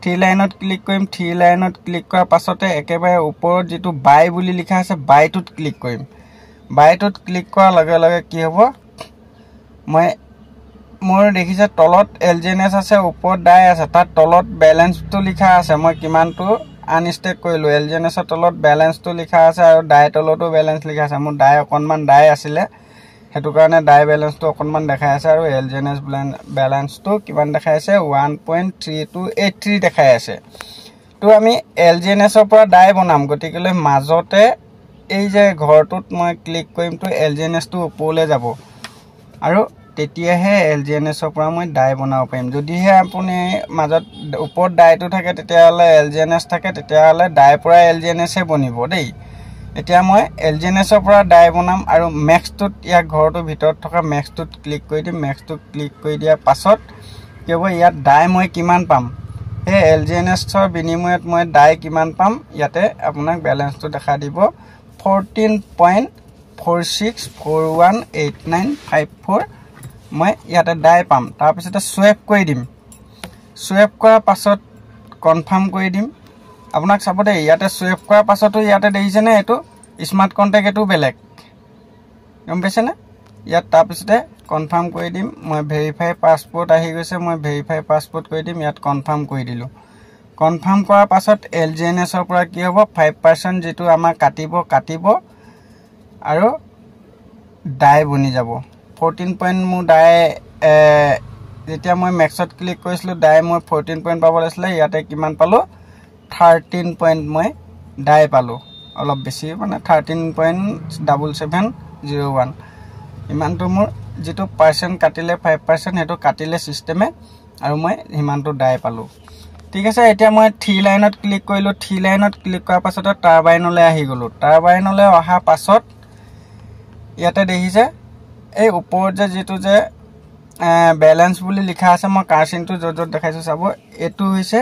3 লাইনত ক্লিক কৰিম। 3 লাইনত ক্লিক কৰাৰ পাছতে একেবাৰে ওপৰত যিটো বাই বুলি লিখা আছে বাইটোত ক্লিক কৰিম। বাইটোত ক্লিক কৰাৰ লগে লগে কি হ'ব, মোৰ দেখিছে তলত এলজেনেছ আছে, ওপৰত ডাই আছে, তাত তলত বেলেঞ্চটো লিখা আছে। মই কিমানটো আনষ্টেক কৰিলোঁ, এলজেনেছৰ তলত বেলেঞ্চটো লিখা আছে আৰু ডাই তলতো বেলেঞ্চ লিখা আছে। মোৰ ডাই অকণমান ডাই আছিলে, সেইটো কাৰণে ডাই বেলেঞ্চটো অকণমান দেখাই আছে, আৰু এলজেনেছ বেলেঞ্চটো কিমান দেখাই আছে 1.3283 দেখাই আছে। তো আমি এলজেনেছৰ পৰা ডাই বনাম, গতিকেলৈ মাজতে এই যে ঘৰটোত মই ক্লিক কৰিম, তো এলজেনেছটো ওপৰলৈ যাব, আৰু তেতিয়াহে এলজেনেছৰ পৰা মই ডাই বনাব পাৰিম। যদিহে আপুনি মাজত ওপৰত ডাইটো থাকে, তেতিয়াহ'লে এলজেনেছ থাকে, তেতিয়াহ'লে ডাইৰ পৰা এলজেনেছহে বনিব দেই। এতিয়া মই এলজেনেছৰ পৰা ডাই বনাম, আৰু মেক্সটোত ইয়াৰ ঘৰটোৰ ভিতৰত থকা মেক্সটোত ক্লিক কৰি দিম। মেক্সটোত ক্লিক কৰি দিয়াৰ পাছত কি হ'ব, ইয়াত ডাই মই কিমান পাম, সেই এলজেনেছৰ বিনিময়ত মই ডাই কিমান পাম, ইয়াতে আপোনাক বেলেঞ্চটো দেখা দিব 14.46418954 মই ইয়াতে ডাই পাম। তাৰপিছতে চুৱেপ কৰি দিম। চুৱেপ কৰাৰ পাছত কনফাৰ্ম কৰি দিম। আপোনাক চাব দেই, ইয়াতে চুৱেপ কৰাৰ পাছতো ইয়াতে দেখিছেনে, এইটো স্মাৰ্ট কণ্টেক্ট, এইটো বেলেগ, গম পাইছেনে। ইয়াত তাৰপিছতে কনফাৰ্ম কৰি দিম। মই ভেৰিফাই পাছপোৰ্ট আহি গৈছে, মই ভেৰিফাই পাছপোৰ্ট কৰি দিম। ইয়াত কনফাৰ্ম কৰি দিলোঁ। কনফাৰ্ম কৰাৰ পাছত এলজেনেছৰ পৰা কি হ'ব, 5% যিটো আমাৰ কাটিব আৰু ডাই বনি যাব। 14 পইণ্ট মোৰ ডাই, যেতিয়া মই মেক্সত ক্লিক কৰিছিলোঁ ডাই মই 14 পইণ্ট পাব লাগিছিলে, ইয়াতে কিমান পালোঁ 13 পইণ্ট মই ডাই পালোঁ। অলপ বেছি মানে 13.7701 ইমানটো মোৰ যিটো পাৰ্চেণ্ট কাটিলে 5% সেইটো কাটিলে ছিষ্টেমে, আৰু মই সিমানটো ডাই পালোঁ। ঠিক আছে, এতিয়া মই 3 লাইনত ক্লিক কৰিলোঁ। 3 লাইনত ক্লিক কৰাৰ পাছতে টাৰবাইনলৈ আহি গ'লোঁ। টাৰবাইনলৈ অহাৰ পাছত ইয়াতে দেখিছে এই ওপৰত যে যিটো যে বেলেঞ্চ বুলি লিখা আছে, মই কাৰ্চিনটো য'ত য'ত দেখাইছোঁ চাব, এইটো হৈছে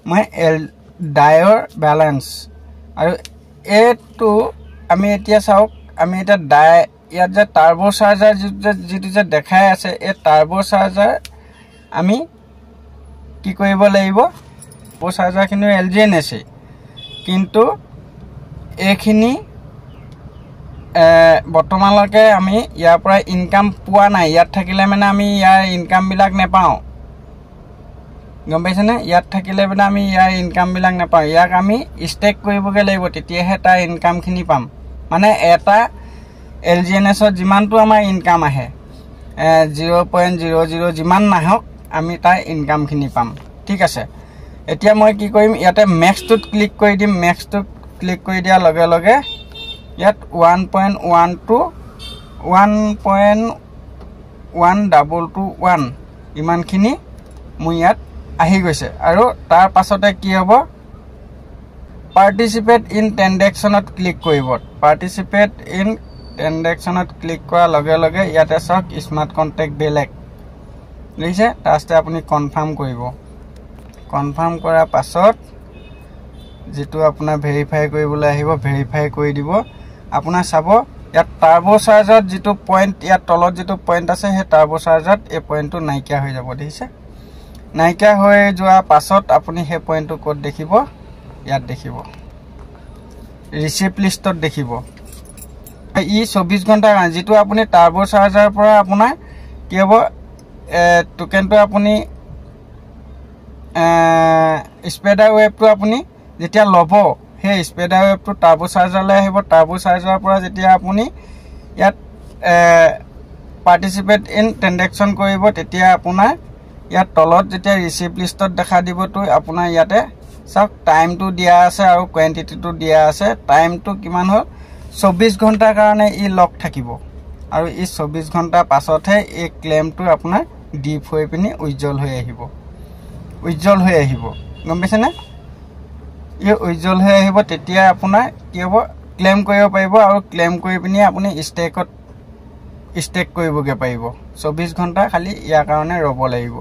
মই ডাইৰ বেলেঞ্চ। আৰু এইটো আমি এতিয়া চাওক, আমি এতিয়া ডাই ইয়াত যে টাৰ্বো চাৰ্জাৰ যিটো যে দেখাই আছে, এই টাৰ্বো চাৰ্জাৰ আমি কি কৰিব লাগিব, টাৰ্বো চাৰ্জাৰখিনি এলজেনেছেই, কিন্তু এইখিনি বৰ্তমানলৈকে আমি ইয়াৰ পৰা ইনকাম পোৱা নাই। ইয়াত থাকিলে মানে আমি ইয়াৰ ইনকামবিলাক নেপাওঁ, গম পাইছেনে। ইয়াত থাকিলে মানে আমি ইয়াৰ ইনকামবিলাক নেপাওঁ। ইয়াক আমি ষ্টেক কৰিবগৈ লাগিব, তেতিয়াহে তাৰ ইনকামখিনি পাম। মানে এটা এলজেনেছত যিমানটো আমাৰ ইনকাম আহে 0.00 যিমান নাহক, আমি তাৰ ইনকামখিনি পাম। ঠিক আছে, এতিয়া মই কি কৰিম, ইয়াতে মেক্সটোত ক্লিক কৰি দিম। মেক্সটোত ক্লিক কৰি দিয়াৰ লগে লগে ইয়াত 1.1 1.12221 ইমানখিনি মোৰ ইয়াত আহি গৈছে আৰু তাৰ পাছতে কি হ'ব পাৰ্টিসিপেট ইন ট্ৰানজেকচনত ক্লিক কৰিব পাৰ্টিসিপেট ইন ট্ৰানজেকচনত ক্লিক কৰাৰ লগে লগে ইয়াতে সক স্মাৰ্ট কন্টেক্ট বেলেগ লিখছে তাতে আপুনি কনফাৰ্ম কৰিব কনফাৰ্ম কৰাৰ পাছত যেটো আপোনাৰ ভেৰিফাই কৰিবলৈ আহিব ভেৰিফাই কৰি দিব আপোনাৰ চাব ইয়াত টাৰ্বো চাৰ্জত যেটো পইণ্ট ইয়াত তলত যেটো পইণ্ট আছে হে টাৰ্বো চাৰ্জত এই পইণ্টটো নাইকিয়া হৈ যাব দেখিছে নাইকিয়া হৈ যোৱা পাছত আপুনি হে পইণ্টটো কোড দেখিব ইয়াত দেখিব ৰিসিপ্ট লিষ্টত দেখিব ই 24 ঘণ্টা যেটো আপুনি টাৰ্বো চাৰ্জাৰ পৰা আপোনাৰ কি হ'ব টোকেনটো আপুনি স্পেডাৰ ৱেবটো আপুনি যেতিয়া লব হে স্পেডাৰ ৱেবটো টাৰ্বো চাৰ্জাৰলৈ আহিব টাৰ্বো চাৰ্জাৰৰ পৰা যেতিয়া আপুনি ইয়াত পাৰ্টিসিপেট ইন ট্ৰানজেকচন কৰিব তেতিয়া আপোনাৰ ইয়াত তলত যেতিয়া ৰিসিপ্ট লিষ্টত দেখা দিবটো আপোনাৰ ইয়াতে সক টাইমটো দিয়া আছে আৰু কোৱান্টিটিটো দিয়া আছে টাইমটো কিমান হ'ল 24 ঘণ্টাৰ কাৰণে ই লক থাকিব আৰু ই 24 ঘণ্টা পাছতহে এই ক্লেমটো আপোনাৰ ডিপ হৈ পিনি উজ্জ্বল হৈ আহিব গম পাইছে না এই উজ্জ্বল হৈ আহিব তেতিয়া আপোনাৰ কি হ'ব ক্লেম কৰিব পাৰিব আৰু ক্লেম কৰি পিনি আপুনি ষ্টেক কৰিবগে পাৰিব 24 ঘণ্টা খালি ইয়াৰ কাৰণে ৰব লাগিব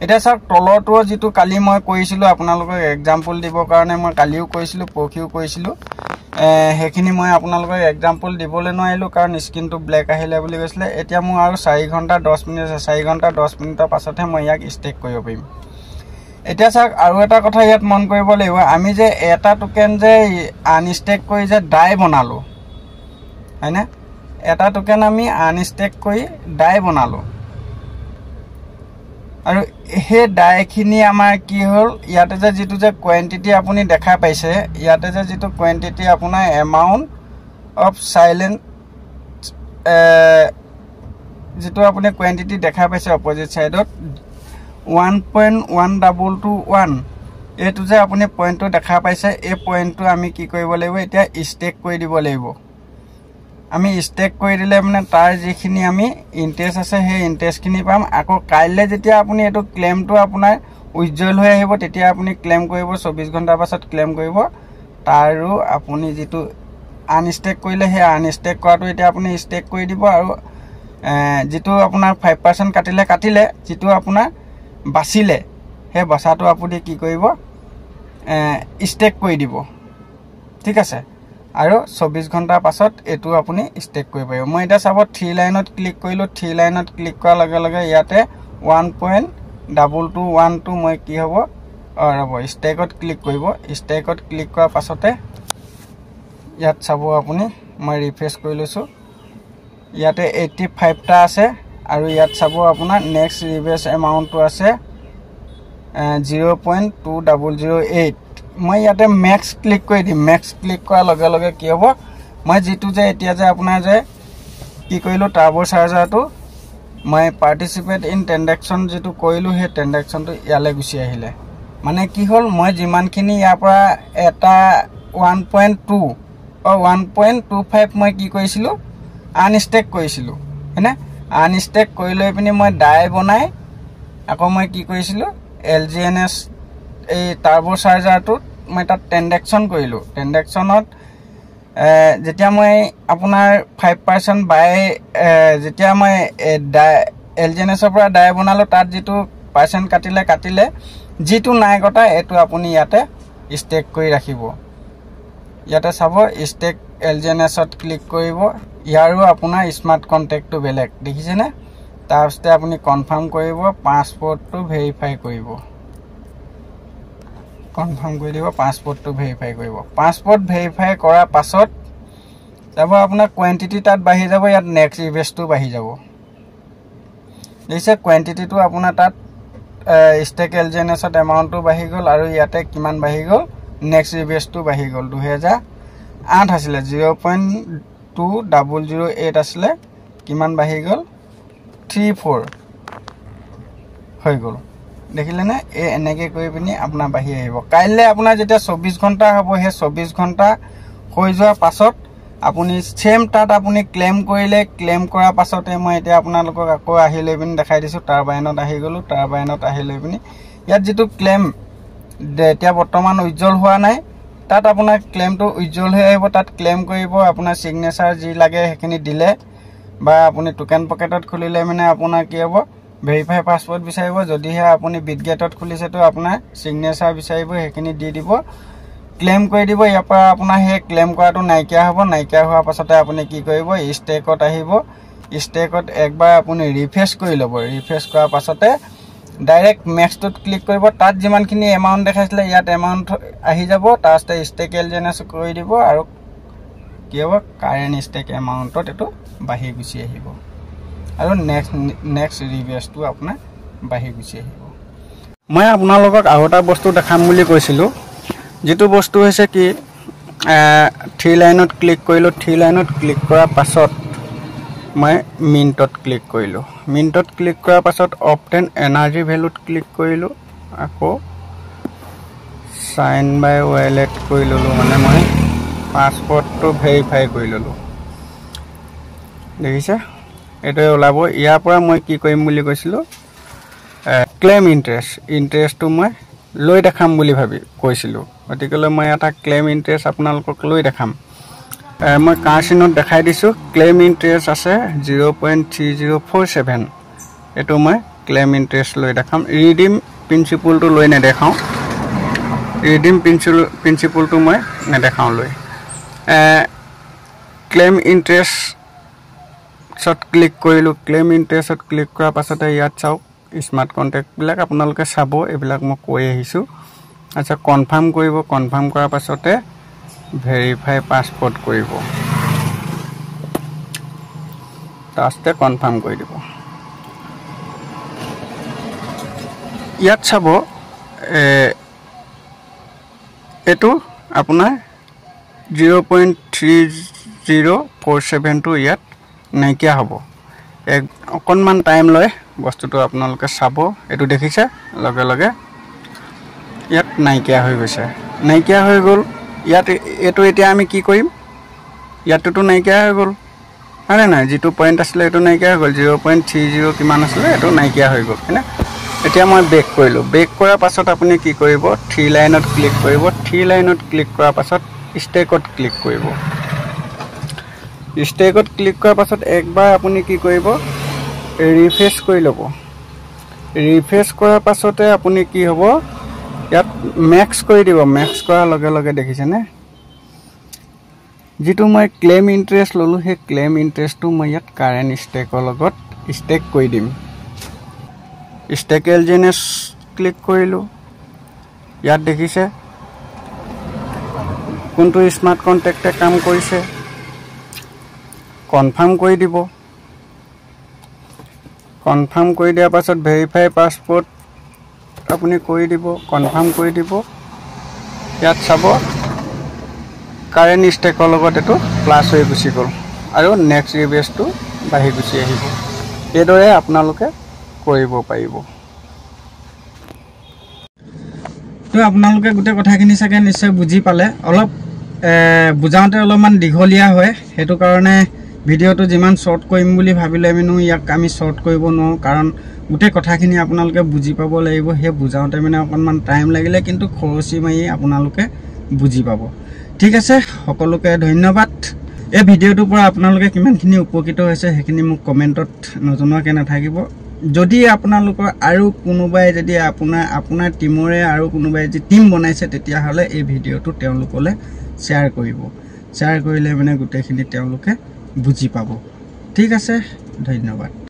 এটা সক তলৰটো যেটো কালি মই কৈছিলো আপোনালোকক এক্সাম্পল দিব কাৰণে মই কালিও কৈছিলো পৰখিও কৈছিলো হেখিনি মই আপোনালোকক এক্সাম্পল দিবলৈ নোৱাৰিলো কাৰণ স্ক্ৰিনটো ব্লেক আহিলে বুলি কৈছিলে এতিয়া মই আৰু 4 ঘণ্টা 10 মিনিট আছে 4 ঘণ্টা 10 মিনিটৰ পাছতহে মই ইয়াক ষ্টেক কৰিব পাৰিম এতিয়া সক আৰু এটা কথা ইয়াত মন কৰিব লাগিব আমি যে এটা টোকেন যে আনষ্টেক কৰি যে ডাই বনালো হয়নে এটা টোকেন আমি আনষ্টেক কৰি ডাই বনালো আৰু হে ডাইখিনি আমাৰ কি হ'ল ইয়াতে যে যেটো যে কোৱান্টিটি আপুনি দেখা পাইছে ইয়াতে যে যেটো কোৱান্টিটি আপোনাৰ এমাউন্ট অফ সাইলেন্ট যেটো আপুনি কোৱান্টিটি দেখা পাইছে অপজিট সাইডত 1.1221 এটো যে আপুনি পইণ্টটো দেখা পাইছে এই পইণ্টটো আমি কি কৰিব লাগিব এতিয়া ষ্টেক কৰি দিব লাগিব আমি ষ্টেক কৰি দিলে মানে তাৰ যিখিনি আমি ইন্টাৰেষ্ট আছে হে ইন্টাৰেষ্টখিনি পাম আকৌ কাইলে যেতিয়া আপুনি এটো ক্লেমটো আপোনাৰ উজ্জ্বল হৈ আহিব তেতিয়া আপুনি ক্লেম কৰিব 24 ঘণ্টা পাছত ক্লেম কৰিব তাৰো আপুনি যেটো আনষ্টেক কৰিলে হে আনষ্টেক কৰাটো এতিয়া আপুনি ষ্টেক কৰি দিব আৰু যেটো আপোনাৰ 5% কাটিলে যেটো আপোনাৰ বাছিলে হে বসাটো আপুনি কি কৰিব ষ্টেক কৰি দিব ঠিক আছে আৰু 24 ঘণ্টা পাছত এটো আপুনি ষ্টেক কৰিব পাৰিব মই এটা চাব 3 লাইনত ক্লিক কৰিলো 3 লাইনত ক্লিক কৰাৰ লগে লগে ইয়াতে 1.2212 মই কি হ'ব ৰব ষ্টেকত ক্লিক কৰিব ষ্টেকত ক্লিক কৰাৰ পাছতে ইয়াত চাব আপুনি মই ৰিফ্ৰেশ কৰি লৈছো ইয়াতে 85 টা আছে আৰু ইয়াত চাব আপোনাৰ নেক্সট ৰিভাৰ্স এমাউন্টটো আছে 0.2008 মই ইয়াতে ম্যাক্স ক্লিক কৰি দিম ম্যাক্স ক্লিক কৰাৰ লগে লগে কি হ'ব মই যেটো যে এতিয়া যে আপোনাৰ যে কি কৰিলো টাৰ্বো চাৰ্জাৰটো মই পাৰ্টিসিপেট ইন ট্ৰানজেকচন যেটো কৰিলো হে ট্ৰানজেকচনটো ইয়ালে গুছি আহিলে মানে কি হ'ল মই যিমানখিনি ইয়াৰ পৰা এটা 1.2 1.25 মই কি কৰিছিলো আনষ্টেক কৰিছিলো হেনে আনষ্টেক কৰি লৈ পিনি মই ডাই বনাই আকৌ মই কি কৰিছিলো LGNS এই টাৰ্বো চাৰ্জাৰটো মই তাত ট্ৰানজেকচন কৰিলো ট্ৰানজেকচনত যেতিয়া মই আপোনাৰ 5% বাই যেতিয়া মই LGNS ৰ পৰা ডাই বনালো তাত যেটো পাৰ্সেন্ট কাটিলে যেটো নাই কটা এটো আপুনি ইয়াতে ষ্টেক কৰি ৰাখিব ইয়াতে চাব ষ্টেক LGNS ত ক্লিক কৰিব ইয়াৰো আপোনাৰ স্মাৰ্ট কন্টেক্টটো বেলেগ দেখিছে না তাৰপিছতে আপুনি কনফাৰ্ম কৰিব পাছপোৰ্টটো ভেৰিফাই কৰিব কনফাৰ্ম কৰি দিব পাছপোৰ্টটো ভেৰিফাই কৰিব পাছপোৰ্ট ভেৰিফাই কৰাৰ পাছত যাব আপোনাৰ কোৱান্টিটি তাত বাঢ়ি যাব ইয়াত নেক্সট ৰিভেষ্টটো বাঢ়ি যাব দিছে কোৱান্টিটিটো আপোনাৰ তাত ষ্টেক LGNS ত এমাউন্টটো বাঢ়ি গল আৰু ইয়াতে কিমান বাঢ়ি গল নেক্সট ৰিভেষ্টটো বাঢ়ি গল 2008 আছিল 0.2008 আছিল কিমান বাঢ়ি গল 34 হৈ গল দেখিলেনে এই এনেকৈ কৰি পিনি আপোনাৰ বাঢ়ি আহিব কাইলৈ আপোনাৰ যেতিয়া 24 ঘণ্টা হ'ব সেই 24 ঘণ্টা হৈ যোৱাৰ পাছত আপুনি সেম তাত আপুনি ক্লেম কৰিলে ক্লেম কৰাৰ পাছতে মই এতিয়া আপোনালোকক আকৌ আহি লৈ পিনি দেখাই দিছোঁ টাৰবাইনত আহি গ'লোঁ টাৰবাইনত আহি লৈ পিনি ইয়াত যিটো ক্লেম এতিয়া বৰ্তমান উজ্জ্বল হোৱা নাই তাত আপোনাৰ ক্লেমটো উজ্জ্বল হৈ আহিব তাত ক্লেম কৰিব আপোনাৰ সিগনেচাৰ যি লাগে সেইখিনি দিলে বা আপুনি টোকেন পকেটত খুলিলে মানে আপোনাৰ কি হ'ব ভেৰিফাই পাছৱৰ্ড বিচাৰিব যদিহে আপুনি বিটগেটত খুলিছে তো আপোনাৰ সিগনেচাৰ বিচাৰিব সেইখিনি দি দিব ক্লেম কৰি দিব ইয়াৰ পৰা আপোনাৰ সেই ক্লেম কৰাটো নাইকিয়া হ'ব নাইকিয়া হোৱাৰ পাছতে আপুনি কি কৰিব ষ্টেকত আহিব ষ্টেকত একবাৰ আপুনি ৰিফ্ৰেছ কৰি ল'ব ৰিফ্ৰেছ কৰাৰ পাছতে ডাইৰেক্ট মেক্সটোত ক্লিক কৰিব তাত যিমানখিনি এমাউণ্ট দেখাইছিলে ইয়াত এমাউণ্ট আহি যাব তাৰপিছতে ষ্টেক এলজেনেছ কৰি দিব আৰু কি হ'ব কাৰেণ্ট ষ্টেক এমাউণ্টত এইটো বাঢ়ি গুচি আহিব আৰু নেক্সট ৰিভেছটো আপোনাৰ বাঢ়ি গুচি আহিব মই আপোনালোকক আৰু এটা বস্তু দেখাম বুলি কৈছিলোঁ যেটো বস্তু হৈছে কি 3 লাইনত ক্লিক কৰিলোঁ 3 লাইনত ক্লিক কৰাৰ পাছত মই মিণ্টত ক্লিক কৰিলোঁ মিণ্টত ক্লিক কৰাৰ পাছত অপটেন এনাৰ্জি ভেলুত ক্লিক কৰিলোঁ আকৌ সাইন বাই ৱালেট কৰি ল'লোঁ মানে মই পাছৱৰ্ডটো ভেৰিফাই কৰি ল'লোঁ দেখিছে এইটোৱে ওলাব ইয়াৰ পৰা মই কি কৰিম বুলি কৈছিলোঁ ক্লেম ইণ্টাৰেষ্টটো মই লৈ দেখাম বুলি ভাবি কৈছিলোঁ গতিকেলৈ মই এটা ক্লেম ইণ্টাৰেষ্ট আপোনালোকক লৈ দেখাম মই কাৰ্চিনত দেখাই দিছোঁ ক্লেম ইণ্টাৰেষ্ট আছে 0.3047 এইটো মই ক্লেম ইণ্টাৰেষ্ট লৈ দেখাম ৰিডিম প্ৰিন্সিপলটো লৈ নেদেখাওঁ ৰিডিম প্ৰিন্সিপলটো মই নেদেখাওঁ লৈ ক্লেম ইণ্টাৰেষ্টত ক্লিক কৰিলোঁ ক্লেম ইণ্টাৰেষ্টত ক্লিক কৰাৰ পাছতে ইয়াত চাওক স্মাৰ্ট কণ্টেক্টবিলাক আপোনালোকে চাব এইবিলাক মই কৈ আহিছোঁ আচ্ছা কনফাৰ্ম কৰিব কনফাৰ্ম কৰাৰ পাছতে ভেৰিফাই পাছৱৰ্ড কৰিব তাৰপিছতে কনফাৰ্ম কৰি দিব ইয়াত চাব এইটো আপোনাৰ 0.3047টো ইয়াত নাইকিয়া হ'ব অকণমান টাইম লয় বস্তুটো আপোনালোকে চাব এইটো দেখিছে লগে লগে ইয়াত নাইকিয়া হৈ গৈছে নাইকিয়া হৈ গ'ল ইয়াত এইটো এতিয়া আমি কি কৰিম ইয়াতটো নাইকিয়া হৈ গ'ল আৰে নাই যিটো পইণ্ট আছিলে এইটো নাইকিয়া হৈ গ'ল 0.30 কিমান আছিলে এইটো নাইকিয়া হৈ গ'ল হয়নে এতিয়া মই বেক কৰিলোঁ বেক কৰাৰ পাছত আপুনি কি কৰিব 3 লাইনত ক্লিক কৰিব 3 লাইনত ক্লিক কৰাৰ পাছত ষ্টেকত ক্লিক কৰিব ষ্টেকত ক্লিক কৰাৰ পাছত একবাৰ আপুনি কি কৰিব ৰিফ্ৰেছ কৰি ল'ব ৰিফ্ৰেছ কৰাৰ পাছতে আপুনি কি হ'ব ইয়াত মেক্স কৰি দিব মেক্স কৰাৰ লগে লগে দেখিছেনে যেটো মই ক্লেম ইণ্টাৰেষ্ট ললোঁ সেই ক্লেম ইণ্টাৰেষ্টটো মই ইয়াত কাৰেণ্ট ষ্টেকৰ লগত ষ্টেক কৰি দিম ষ্টেক এলজেনেছ ক্লিক কৰিলোঁ ইয়াত দেখিছে কোনটো স্মাৰ্ট কণ্টেক্টে কাম কৰিছে কনফাৰ্ম কৰি দিব কনফাৰ্ম কৰি দিয়াৰ পাছত ভেৰিফাই পাছৱৰ্ড আপুনি কৰি দিব কনফাৰ্ম কৰি দিব ইয়াত চাব কাৰেণ্ট ষ্টেকৰ লগত এইটো প্লাছ হৈ গুচি গ'ল আৰু নেক্সট ৰিভেছটো বাঢ়ি গুচি আহিব এইদৰে আপোনালোকে কৰিব পাৰিব তো আপোনালোকে গোটেই কথাখিনি চাগে নিশ্চয় বুজি পালে অলপ বুজাওঁতে অলপমান দীঘলীয়া হয় সেইটো কাৰণে ভিডিঅ'টো যিমান শৰ্ট কৰিম বুলি ভাবিলে ইয়াক আমি শৰ্ট কৰিব নোৱাৰোঁ কাৰণ গোটেই কথাখিনি আপোনালোকে বুজি পাব লাগিব সেই বুজাওঁতে মানে অকণমান টাইম লাগিলে কিন্তু খৰচি মাৰি আপোনালোকে বুজি পাব ঠিক আছে সকলোকে ধন্যবাদ এই ভিডিঅ'টোৰ পৰা আপোনালোকে কিমানখিনি উপকৃত হৈছে সেইখিনি মোক কমেণ্টত নজনোৱাকৈ নাথাকিব যদি আপোনালোকৰ আৰু কোনোবাই যদি আপোনাৰ টিমৰে আৰু কোনোবাই যদি টিম বনাইছে তেতিয়াহ'লে এই ভিডিঅ'টো তেওঁলোকলৈ শ্বেয়াৰ কৰিব শ্বেয়াৰ কৰিলে মানে গোটেইখিনি তেওঁলোকে বুজি পাব ঠিক আছে ধন্যবাদ